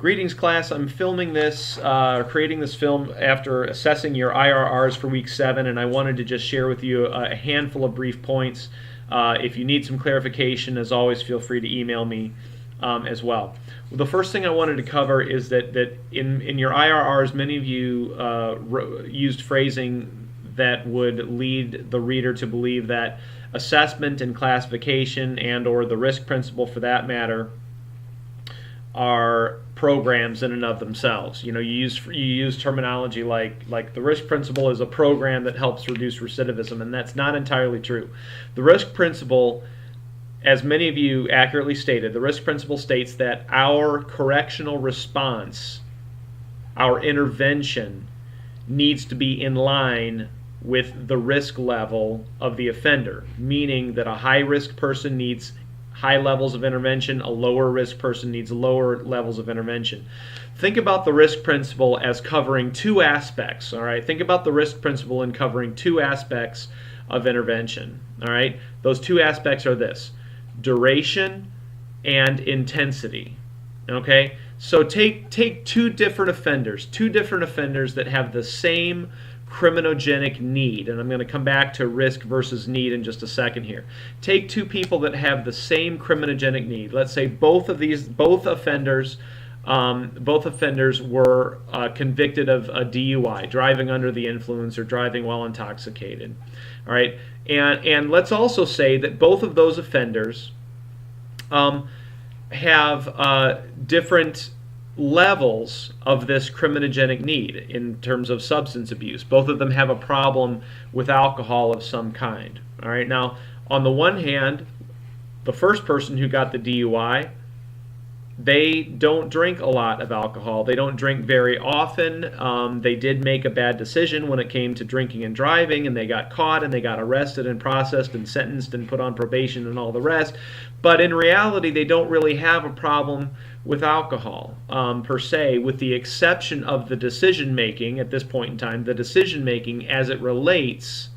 Greetings, class. I'm filming this, creating this film after assessing your IRRs for week 7, and I wanted to just share with you a handful of brief points. If you need some clarification, as always, feel free to email me as well. The first thing I wanted to cover is that in your IRRs, many of you used phrasing that would lead the reader to believe that assessment and classification and/or the risk principle, for that matter, are programs in and of themselves. You know, you use terminology like the risk principle is a program that helps reduce recidivism, and that's not entirely true. The risk principle, as many of you accurately stated, the risk principle states that our correctional response, our intervention, needs to be in line with the risk level of the offender, meaning that a high-risk person needs high levels of intervention, a lower risk person needs lower levels of intervention. Think about the risk principle as covering two aspects, all right? Think about the risk principle in covering two aspects of intervention, all right? Those two aspects are this: duration and intensity, okay? So take two different offenders that have the same criminogenic need, and I'm going to come back to risk versus need in just a second here. Take two people that have the same criminogenic need. Let's say both offenders were convicted of a DUI, driving under the influence or driving while intoxicated. All right, and let's also say that both of those offenders have different levels of this criminogenic need in terms of substance abuse. Both of them have a problem with alcohol of some kind. All right. Now, on the one hand, the first person who got the DUI, they don't drink a lot of alcohol. They don't drink very often. They did make a bad decision when it came to drinking and driving, and they got caught and they got arrested and processed and sentenced and put on probation and all the rest. But in reality, they don't really have a problem with alcohol per se, with the exception of the decision making at this point in time, the decision making as it relates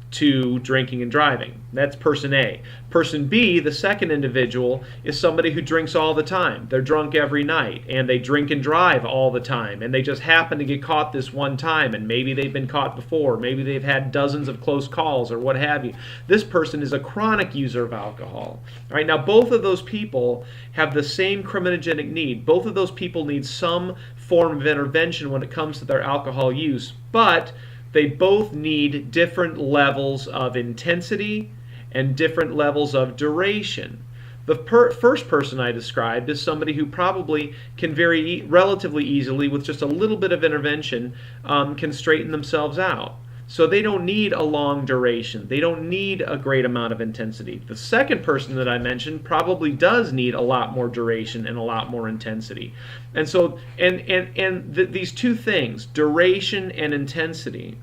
to drinking and driving. That's person A. Person B, the second individual, is somebody who drinks all the time. They're drunk every night, and they drink and drive all the time, and they just happen to get caught this one time, and maybe they've been caught before, maybe they've had dozens of close calls or what have you. This person is a chronic user of alcohol. All right, now both of those people have the same criminogenic need. Both of those people need some form of intervention when it comes to their alcohol use, but they both need different levels of intensity and different levels of duration. The first person I described is somebody who probably can relatively easily, with just a little bit of intervention, can straighten themselves out. So they don't need a long duration. They don't need a great amount of intensity. The second person that I mentioned probably does need a lot more duration and a lot more intensity. And so, these two things, duration and intensity,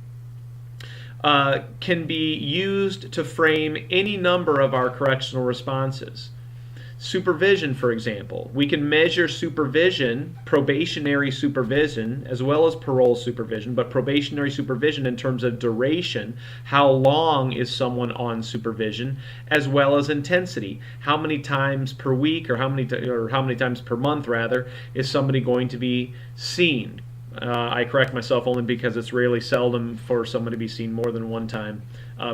can be used to frame any number of our correctional responses. Supervision, for example. We can measure supervision, probationary supervision, as well as parole supervision, but probationary supervision in terms of duration, how long is someone on supervision, as well as intensity. How many times per week, or how many times per month, rather, is somebody going to be seen? I correct myself only because it's really seldom for someone to be seen more than one time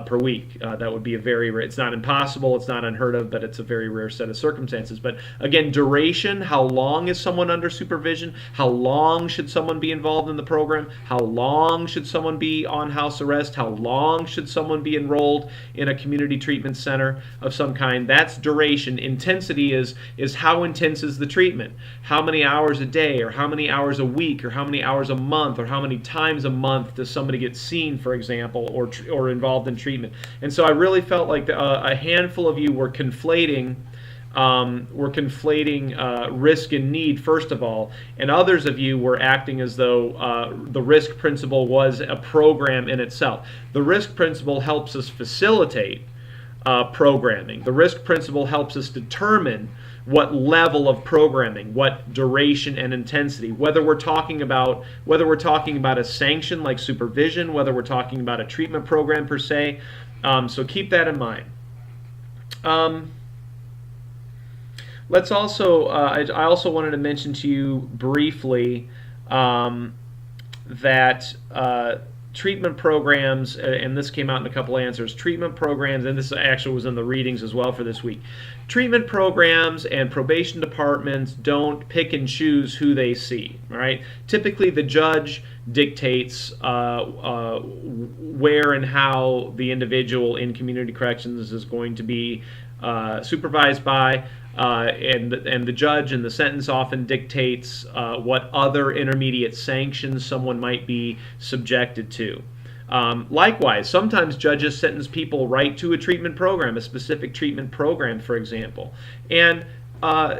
per week. That would be a very rare, it's not impossible, it's not unheard of, but it's a very rare set of circumstances. But again, duration, how long is someone under supervision? How long should someone be involved in the program? How long should someone be on house arrest? How long should someone be enrolled in a community treatment center of some kind? That's duration. Intensity is how intense is the treatment? How many hours a day, or how many hours a week, or how many hours a month, or how many times a month does somebody get seen, for example, or involved in treatment? And so I really felt like a handful of you were conflating risk and need, first of all, and others of you were acting as though the risk principle was a program in itself. The risk principle helps us facilitate programming. The risk principle helps us determine what level of programming, what duration and intensity, whether we're talking about a sanction like supervision, whether we're talking about a treatment program per se. So keep that in mind. let's also, I also wanted to mention to you briefly that treatment programs, and this came out in a couple answers, treatment programs, and this actually was in the readings as well for this week. Treatment programs and probation departments don't pick and choose who they see, right? Typically the judge dictates where and how the individual in community corrections is going to be supervised by, and the judge in the sentence often dictates what other intermediate sanctions someone might be subjected to. Likewise, sometimes judges sentence people right to a treatment program, a specific treatment program, for example. And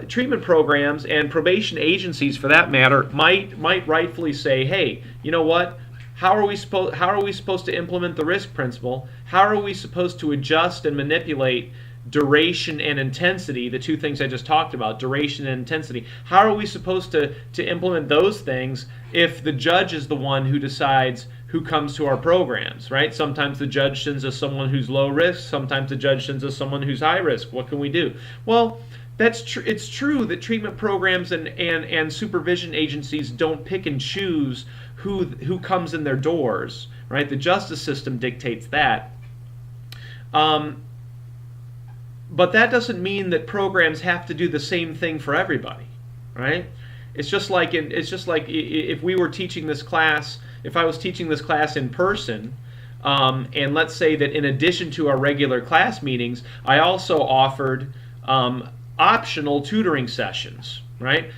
treatment programs and probation agencies, for that matter, might rightfully say, hey, you know what? How are we supposed to implement the risk principle? How are we supposed to adjust and manipulate duration and intensity, the two things I just talked about, duration and intensity? How are we supposed to implement those things if the judge is the one who decides who comes to our programs, right? Sometimes the judge sends us someone who's low risk, sometimes the judge sends us someone who's high risk. What can we do? Well, it's true that treatment programs and supervision agencies don't pick and choose who comes in their doors, right? The justice system dictates that. But that doesn't mean that programs have to do the same thing for everybody, right? It's just like if we were teaching this class, if I was teaching this class in person, and let's say that in addition to our regular class meetings, I also offered optional tutoring sessions, right?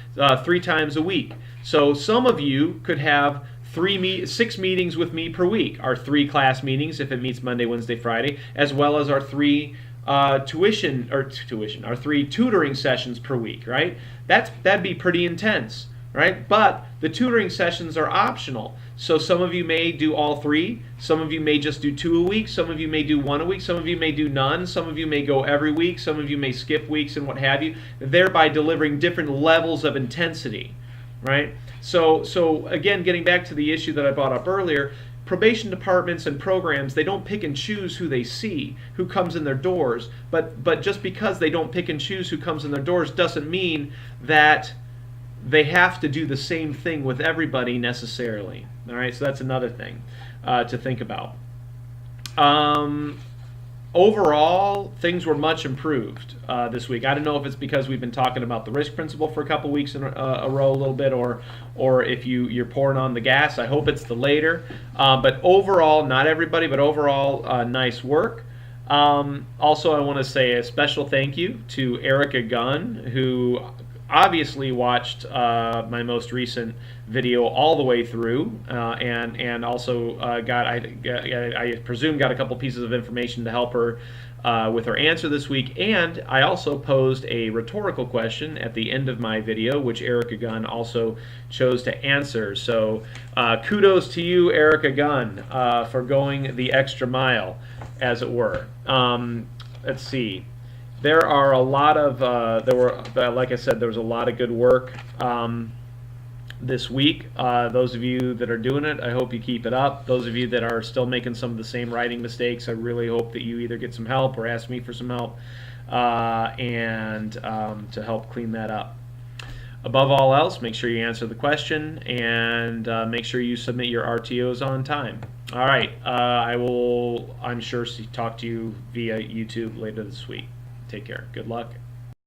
3 times a week. So some of you could have 6 meetings with me per week. Our 3 class meetings, if it meets Monday, Wednesday, Friday, as well as our 3 our 3 tutoring sessions per week, right? That'd be pretty intense, right? But the tutoring sessions are optional. So some of you may do all 3, some of you may just do 2 a week, some of you may do 1 a week, some of you may do none, some of you may go every week, some of you may skip weeks and what have you, thereby delivering different levels of intensity, right? So again, getting back to the issue that I brought up earlier, probation departments and programs, they don't pick and choose who they see, who comes in their doors, but just because they don't pick and choose who comes in their doors doesn't mean that they have to do the same thing with everybody necessarily. All right, so that's another thing to think about. Overall, things were much improved this week. I don't know if it's because we've been talking about the risk principle for a couple weeks in a row a little bit, or if you're pouring on the gas. I hope it's the later. But overall, not everybody, but overall, nice work. Also, I want to say a special thank you to Erica Gunn, who obviously watched my most recent video all the way through, and also I presume got a couple pieces of information to help her with her answer this week. And I also posed a rhetorical question at the end of my video, which Erica Gunn also chose to answer. So kudos to you, Erica Gunn, for going the extra mile, as it were. Let's see. There are a lot of, like I said, there was a lot of good work this week. Those of you that are doing it, I hope you keep it up. Those of you that are still making some of the same writing mistakes, I really hope that you either get some help or ask me for some help and to help clean that up. Above all else, make sure you answer the question and make sure you submit your RTOs on time. All right, I will, I'm sure, talk to you via YouTube later this week. Take care. Good luck.